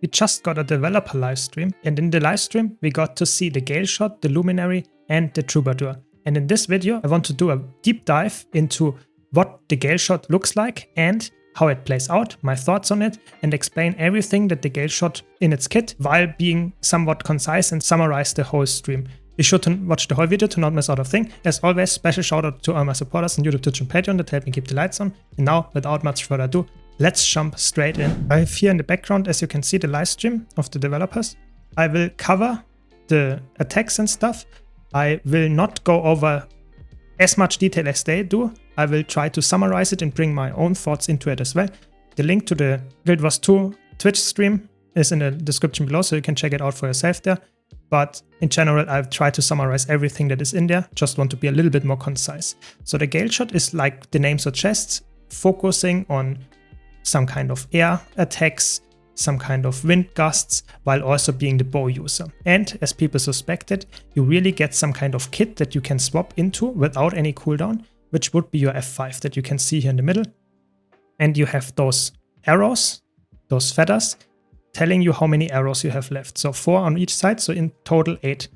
We just got a developer livestream, and in the livestream we got to see the Galeshot, the Luminary, and the Troubadour. And in this video I want to do a deep dive into what the Galeshot looks like and how it plays out, my thoughts on it, and explain everything that the Galeshot in its kit while being somewhat concise and summarize the whole stream. Be sure to watch the whole video to not miss out a thing. As always, special shout out to all my supporters on YouTube, Twitch and Patreon that help me keep the lights on. And now, without much further ado, let's jump straight in. I have here in the background, as you can see, the live stream of the developers. I will cover the attacks and stuff. I will not go over as much detail as they do. I will try to summarize it and bring my own thoughts into it as well. The link to the GW2 Twitch stream is in the description below, so you can check it out for yourself there. But in general, I've tried to summarize everything that is in there. Just want to be a little bit more concise. So the Galeshot is, like the name suggests, focusing on some kind of air attacks, some kind of wind gusts, while also being the bow user. And as people suspected, you really get some kind of kit that you can swap into without any cooldown, which would be your F5 that you can see here in the middle. And you have those arrows, those feathers, telling you how many arrows you have left. So 4 on each side, so in total 8.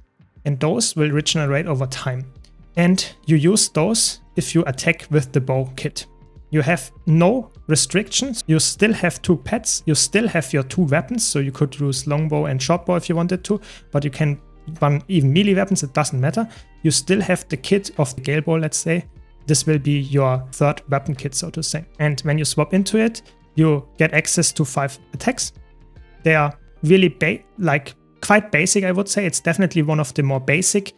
And those will regenerate over time. And you use those if you attack with the bow kit. You have no restrictions. You still have 2 pets. You still have your 2 weapons. So you could use longbow and shortbow if you wanted to, but you can run even melee weapons. It doesn't matter. You still have the kit of the Gale Bow, let's say. This will be your 3rd weapon kit, so to say. And when you swap into it, you get access to 5 attacks. They are really quite basic, I would say. It's definitely one of the more basic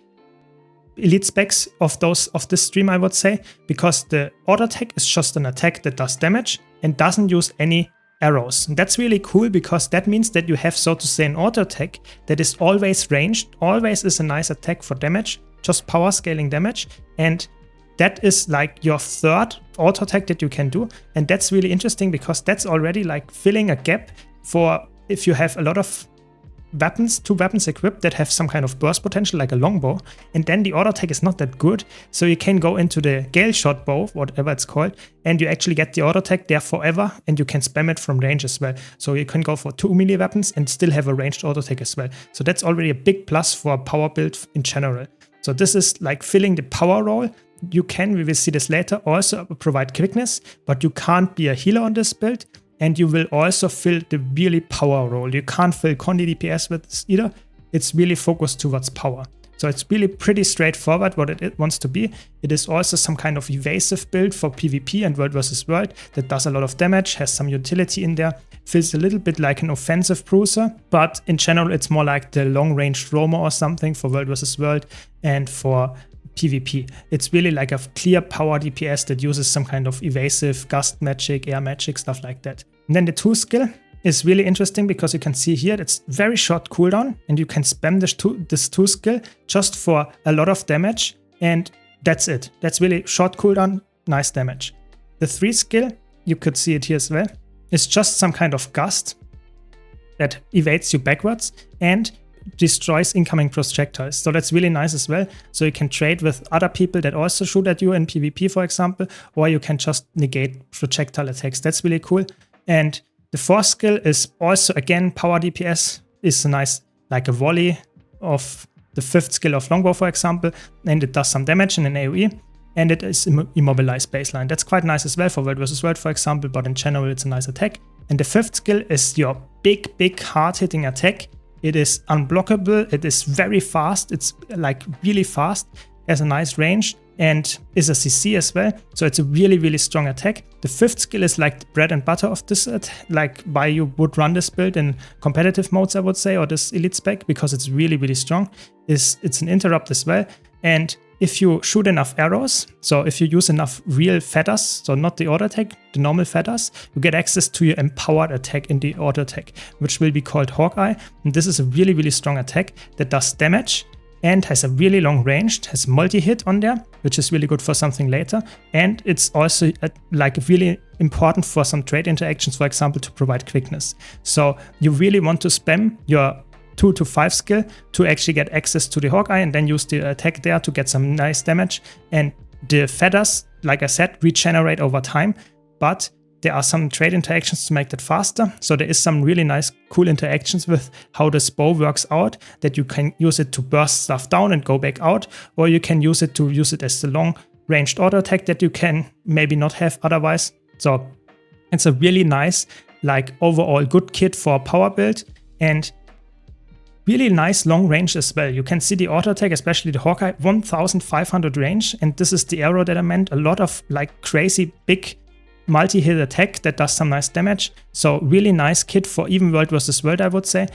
elite specs of this stream, I would say, because the auto attack is just an attack that does damage and doesn't use any arrows. And that's really cool because that means that you have, so to say, an auto attack that is always ranged, always is a nice attack for damage, just power scaling damage, and that is like your 3rd auto attack that you can do. And that's really interesting because that's already like filling a gap for if you have a lot of weapons, 2 weapons equipped that have some kind of burst potential like a longbow, and then the auto attack is not that good, so you can go into the Galeshot bow, whatever it's called, and you actually get the auto attack there forever, and you can spam it from range as well. So you can go for 2 melee weapons and still have a ranged auto attack as well. So that's already a big plus for a power build in general. So this is like filling the power role. You can, we will see this later, also provide quickness, but you can't be a healer on this build. And you will also fill the really power role. You can't fill Condi DPS with this either. It's really focused towards power. So it's really pretty straightforward what it wants to be. It is also some kind of evasive build for PvP and World vs. World that does a lot of damage, has some utility in there, feels a little bit like an offensive bruiser, but in general it's more like the long-range roamer or something for World vs. World and for PvP. It's really like a clear power DPS that uses some kind of evasive gust magic, air magic, stuff like that. And then the 2 skill is really interesting because you can see here it's very short cooldown and you can spam this 2 skill just for a lot of damage, and that's it. That's really short cooldown, nice damage. The 3 skill, you could see it here as well, is just some kind of gust that evades you backwards and destroys incoming projectiles. So that's really nice as well. So you can trade with other people that also shoot at you in PvP, for example, or you can just negate projectile attacks. That's really cool. And the 4th skill is also, again, power DPS, is a nice, like a volley of the 5th skill of longbow, for example, and it does some damage in an AoE, and it is immobilized baseline. That's quite nice as well for World vs. World, for example, but in general it's a nice attack. And the 5th skill is your big hard-hitting attack. It is unblockable, it is very fast, it's like really fast, has a nice range, and is a CC as well. So it's a really strong attack. The 5th skill is like the bread and butter of this, like why you would run this build in competitive modes, I would say, or this elite spec, because it's really strong. It's an interrupt as well. And if you shoot enough arrows, so if you use enough real feathers, so not the auto attack, the normal feathers, you get access to your empowered attack in the auto attack, which will be called Hawkeye. And this is a really strong attack that does damage and has a really long range, has multi-hit on there, which is really good for something later. And it's also like really important for some trade interactions, for example, to provide quickness. So you really want to spam your 2 to 5 skill to actually get access to the Hawkeye and then use the attack there to get some nice damage. And the feathers, like I said, regenerate over time, but there are some trade interactions to make that faster. So there is some really nice, cool interactions with how this bow works out, that you can use it to burst stuff down and go back out, or you can use it as the long-ranged auto attack that you can maybe not have otherwise. So it's a really nice, like overall good kit for a power build, and really nice long range as well. You can see the auto attack, especially the Hawkeye, 1500 range, and this is the arrow that I meant. A lot of like crazy big multi-hit attack that does some nice damage. So really nice kit for even world versus world, I would say,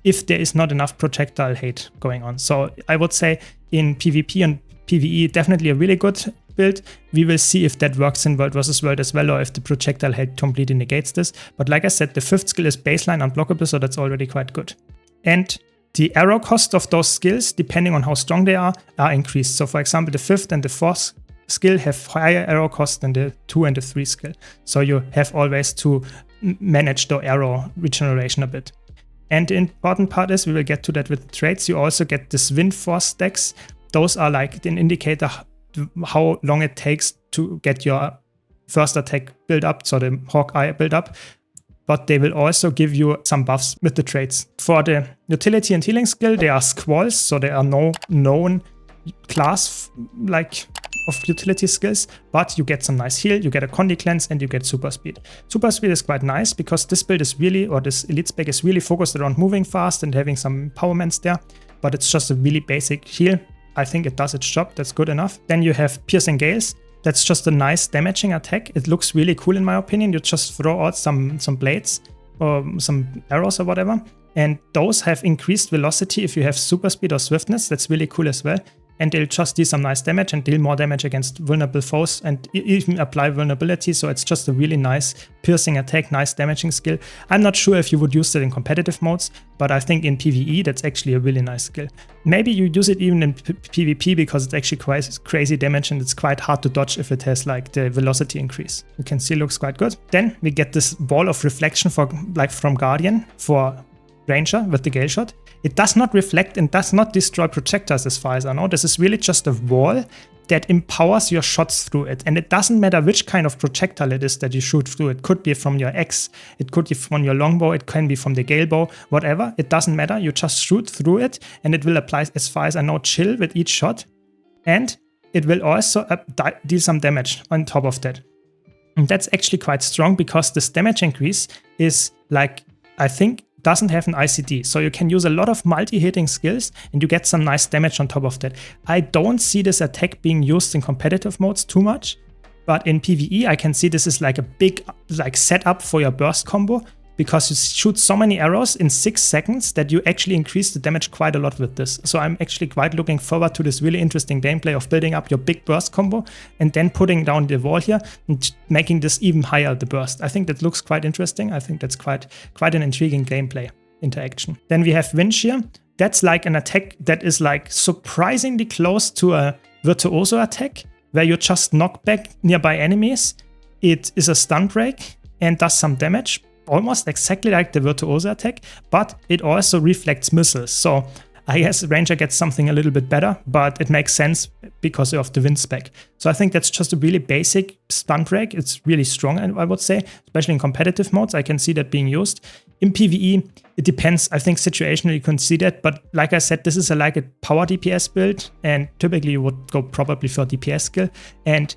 if there is not enough projectile hate going on. So I would say in PvP and PvE, definitely a really good build. We will see if that works in world versus world as well, or if the projectile hate completely negates this. But like I said, the 5th skill is baseline unblockable, so that's already quite good. And the arrow cost of those skills, depending on how strong they are increased. So for example, the 5th and the 4th skill have higher arrow cost than the 2 and the 3 skill. So you have always to manage the arrow regeneration a bit. And the important part is, we will get to that with the traits, you also get this wind force stacks. Those are like an indicator how long it takes to get your first attack build up, so the Hawkeye build up. But they will also give you some buffs with the traits. For the utility and healing skill, they are squalls, so there are no known class like of utility skills, but you get some nice heal, you get a Condi cleanse, and you get super speed. Super speed is quite nice because this build is really, or this elite spec is really focused around moving fast and having some empowerments there, but it's just a really basic heal. I think it does its job, that's good enough. Then you have piercing gales. That's just a nice damaging attack. It looks really cool in my opinion. You just throw out some blades or some arrows or whatever. And those have increased velocity if you have super speed or swiftness. That's really cool as well. And they'll just do some nice damage and deal more damage against vulnerable foes and even apply vulnerability. So it's just a really nice piercing attack, nice damaging skill. I'm not sure if you would use it in competitive modes, but I think in PvE that's actually a really nice skill. Maybe you use it even in PvP because it's actually quite crazy damage and it's quite hard to dodge if it has like the velocity increase. You can see it looks quite good. Then we get this wall of reflection for like from Guardian for Ranger with the Galeshot. It does not reflect and does not destroy projectiles as far as I know. This is really just a wall that empowers your shots through it. And it doesn't matter which kind of projectile it is that you shoot through. It could be from your axe, it could be from your longbow, it can be from the gale bow, whatever. It doesn't matter. You just shoot through it and it will apply, as far as I know, chill with each shot. And it will also deal some damage on top of that. And that's actually quite strong because this damage increase is like, I think, doesn't have an ICD, so you can use a lot of multi-hitting skills and you get some nice damage on top of that. I don't see this attack being used in competitive modes too much, but in PvE I can see this is like a big like setup for your burst combo, because you shoot so many arrows in 6 seconds that you actually increase the damage quite a lot with this. So I'm actually quite looking forward to this really interesting gameplay of building up your big burst combo and then putting down the wall here and making this even higher, the burst. I think that looks quite interesting. I think that's quite an intriguing gameplay interaction. Then we have Wind Shear. That's like an attack that is like surprisingly close to a Virtuoso attack, where you just knock back nearby enemies. It is a stun break and does some damage, almost exactly like the Virtuoso attack, but it also reflects missiles. So I guess Ranger gets something a little bit better, but it makes sense because of the wind spec. So I think that's just a really basic stun break. It's really strong, I would say, especially in competitive modes. I can see that being used. In PvE, it depends. I think situationally you can see that, but like I said, this is like a power DPS build, and typically you would go probably for DPS skill. And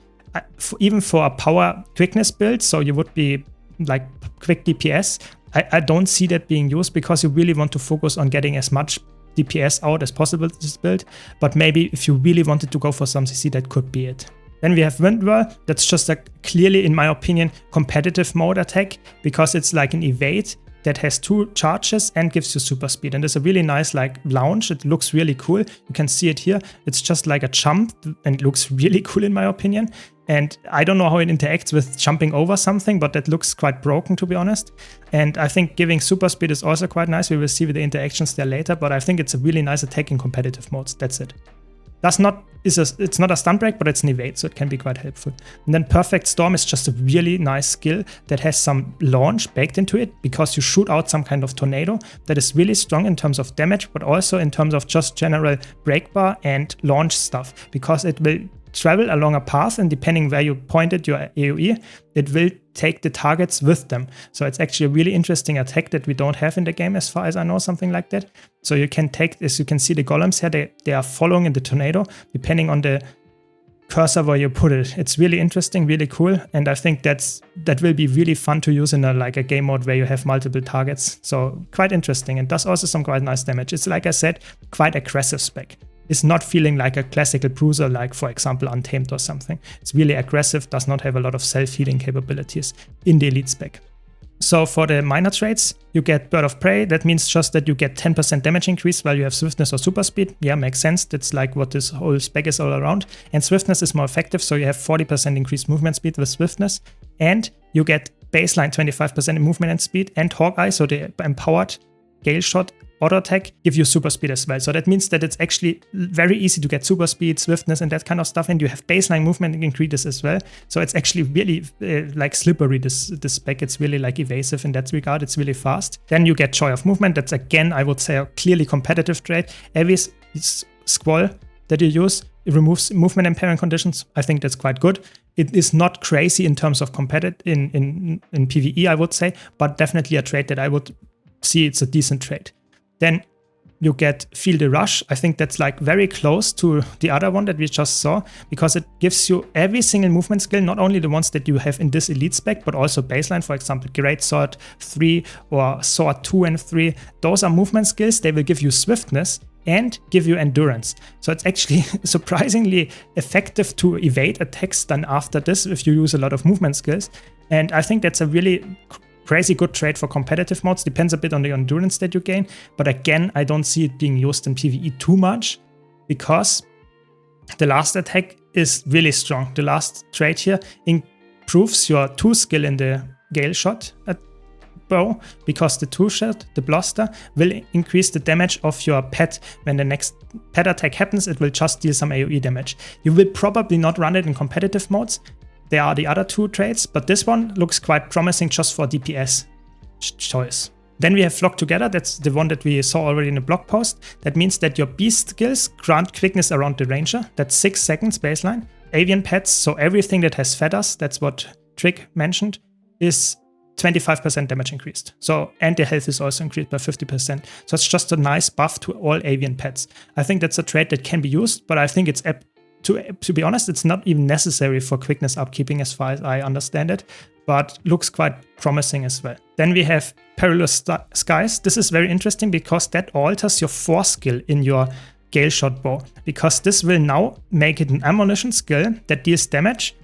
even for a power quickness build, so you would be like quick DPS, I don't see that being used because you really want to focus on getting as much DPS out as possible with this build. But maybe if you really wanted to go for some CC, that could be it. Then we have Wind Whirl. That's just a clearly, in my opinion, competitive mode attack, because it's like an evade that has 2 charges and gives you super speed. And it's a really nice like launch. It looks really cool. You can see it here. It's just like a jump and it looks really cool in my opinion. And I don't know how it interacts with jumping over something, but that looks quite broken, to be honest. And I think giving super speed is also quite nice. We will see with the interactions there later, but I think it's a really nice attack in competitive modes. That's it. It's not a stun break, but it's an evade, so it can be quite helpful. And then Perfect Storm is just a really nice skill that has some launch baked into it, because you shoot out some kind of tornado that is really strong in terms of damage, but also in terms of just general break bar and launch stuff, because it will travel along a path, and depending where you pointed your AoE, it will take the targets with them. So it's actually a really interesting attack that we don't have in the game as far as I know, something like that. So you can take, as you can see, the golems here, they are following in the tornado, depending on the cursor where you put it. It's really interesting, really cool, and I think that will be really fun to use in a game mode where you have multiple targets. So quite interesting, and does also some quite nice damage. It's, like I said, quite aggressive spec. It's not feeling like a classical bruiser, like for example Untamed or something. It's really aggressive, does not have a lot of self-healing capabilities in the elite spec. So for the minor traits, you get Bird of Prey. That means just that you get 10% damage increase while you have Swiftness or Super Speed. Yeah, makes sense. That's like what this whole spec is all around. And Swiftness is more effective, so you have 40% increased movement speed with Swiftness. And you get baseline 25% in movement and speed, and Hawkeye, so the empowered Galeshot auto attack, give you super speed as well. So that means that it's actually very easy to get super speed, swiftness, and that kind of stuff. And you have baseline movement increases as well. So it's actually really like slippery, this spec. It's really like evasive in that regard. It's really fast. Then you get Joy of Movement. That's again, I would say, a clearly competitive trait. Every squall that you use, it removes movement impairing conditions. I think that's quite good. It is not crazy in terms of competitive in PvE, I would say, but definitely a trait that I would see it's a decent trait. Then you get Feel the Rush. I think that's like very close to the other one that we just saw, because it gives you every single movement skill, not only the ones that you have in this elite spec, but also baseline, for example, Great Sword 3 or Sword 2 and 3. Those are movement skills. They will give you swiftness and give you endurance. So it's actually surprisingly effective to evade attacks done after this if you use a lot of movement skills. And I think that's a really crazy good trait for competitive modes. Depends a bit on the endurance that you gain, but again, I don't see it being used in PvE too much, because the last attack is really strong. The last trait here improves your 2 skill in the Galeshot bow, because the 2-shot, the blaster, will increase the damage of your pet. When the next pet attack happens, it will just deal some AoE damage. You will probably not run it in competitive modes. There are the other 2 traits, but this one looks quite promising just for DPS choice. Then we have Flock Together. That's the one that we saw already in the blog post. That means that your beast skills grant quickness around the ranger. That's 6 seconds baseline. Avian pets, so everything that has feathers, that's what Trick mentioned, is 25% damage increased. So, and the health is also increased by 50%. So it's just a nice buff to all avian pets. I think that's a trait that can be used, but I think it's to be honest, it's not even necessary for quickness upkeeping as far as I understand it, but looks quite promising as well. Then we have Perilous Skies. This is very interesting because that alters your force skill in your Galeshot bow, because this will now make it an ammunition skill that deals damage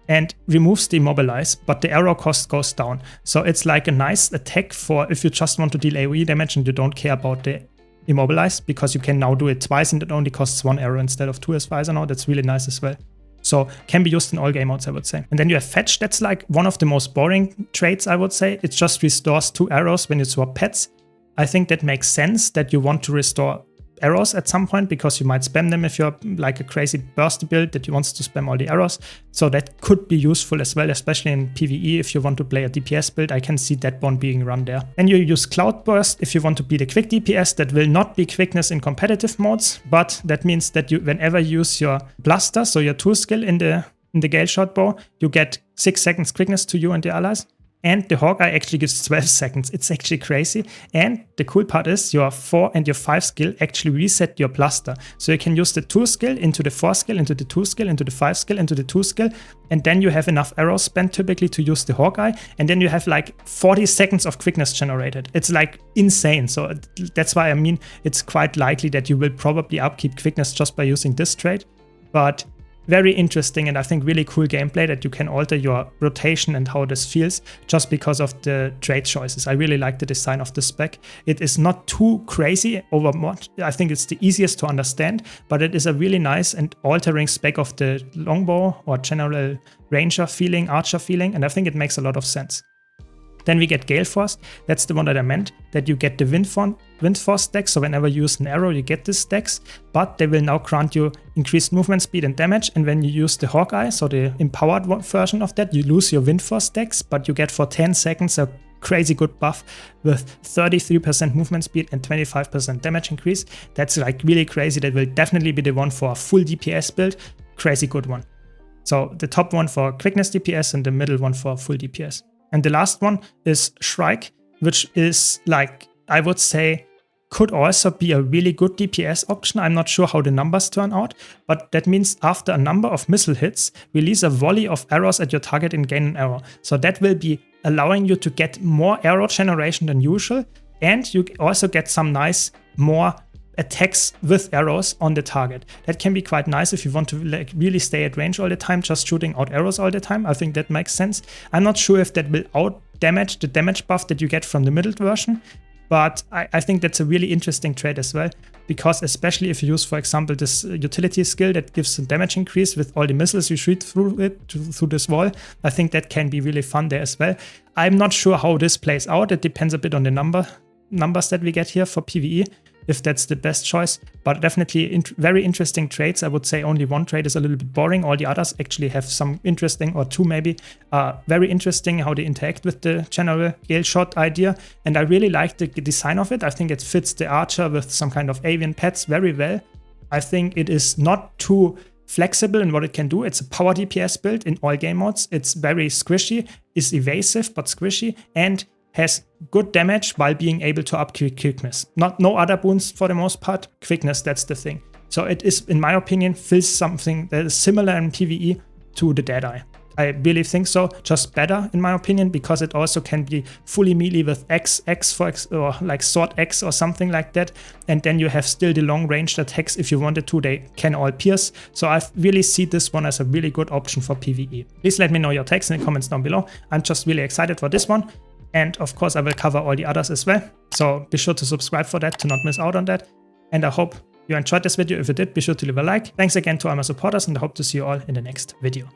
and removes the immobilize, but the arrow cost goes down. So it's like a nice attack for if you just want to deal AoE damage and you don't care about the immobilize, because you can now do it twice and it only costs 1 arrow instead of 2 as far as I know. That's really nice as well. So can be used in all game modes, I would say. And then you have Fetch. That's like one of the most boring traits, I would say. It just restores 2 arrows when you swap pets. I think that makes sense that you want to restore arrows at some point, because you might spam them if you're like a crazy bursty build that you wants to spam all the arrows. So that could be useful as well, especially in PvE if you want to play a DPS build. I can see that one being run there. And you use Cloud Burst if you want to be the quick DPS. That will not be quickness in competitive modes, but that means that you, whenever you use your Blaster, so your 2 skill in the Galeshot bow, you get 6 seconds quickness to you and the allies. And the Hawkeye actually gives 12 seconds. It's actually crazy. And the cool part is your 4 and your 5 skill actually reset your blaster. So you can use the 2 skill into the 4 skill, into the 2 skill, into the 5 skill, into the 2 skill. And then you have enough arrows spent typically to use the Hawkeye. And then you have like 40 seconds of quickness generated. It's like insane. So that's why I mean, it's quite likely that you will probably upkeep quickness just by using this trait. But very interesting, and I think really cool gameplay that you can alter your rotation and how this feels just because of the trait choices. I really like the design of the spec. It is not too crazy over much. I think it's the easiest to understand, but it is a really nice and altering spec of the longbow or general ranger feeling, archer feeling, and I think it makes a lot of sense. Then we get Gale Force. That's the one that I meant, that you get the Wind Force stacks. So whenever you use an arrow, you get these stacks, but they will now grant you increased movement speed and damage. And when you use the Hawkeye, so the empowered version of that, you lose your Wind Force stacks, but you get for 10 seconds a crazy good buff with 33% movement speed and 25% damage increase. That's like really crazy. That will definitely be the one for a full DPS build. Crazy good one. So the top one for quickness DPS and the middle one for full DPS. And the last one is Shrike, which is like, I would say, could also be a really good DPS option. I'm not sure how the numbers turn out, but that means after a number of missile hits, release a volley of arrows at your target and gain an arrow. So that will be allowing you to get more arrow generation than usual, and you also get some nice more attacks with arrows on the target. That can be quite nice if you want to like really stay at range all the time, just shooting out arrows all the time. I think that makes sense. I'm not sure if that will out damage the damage buff that you get from the middle version, but I think that's a really interesting trait as well, because especially if you use, for example, this utility skill that gives a damage increase with all the missiles you shoot through it, through this wall, I think that can be really fun there as well. I'm not sure how this plays out. It depends a bit on the numbers that we get here for PvE, if that's the best choice, but definitely very interesting traits. I would say only one trait is a little bit boring. All the others actually have some interesting, or two maybe, very interesting how they interact with the general Galeshot idea. And I really like the design of it. I think it fits the archer with some kind of avian pets very well. I think it is not too flexible in what it can do. It's a power DPS build in all game modes. It's very squishy, is evasive but squishy, and has good damage while being able to up quickness. No other boons for the most part. Quickness, that's the thing. So it is, in my opinion, fills something that is similar in PvE to the Deadeye. I really think so, just better in my opinion, because it also can be fully melee with X or like sword X or something like that. And then you have still the long range attacks. If you wanted to, they can all pierce. So I really see this one as a really good option for PvE. Please let me know your takes in the comments down below. I'm just really excited for this one. And of course, I will cover all the others as well. So be sure to subscribe for that to not miss out on that. And I hope you enjoyed this video. If you did, be sure to leave a like. Thanks again to all my supporters, and I hope to see you all in the next video.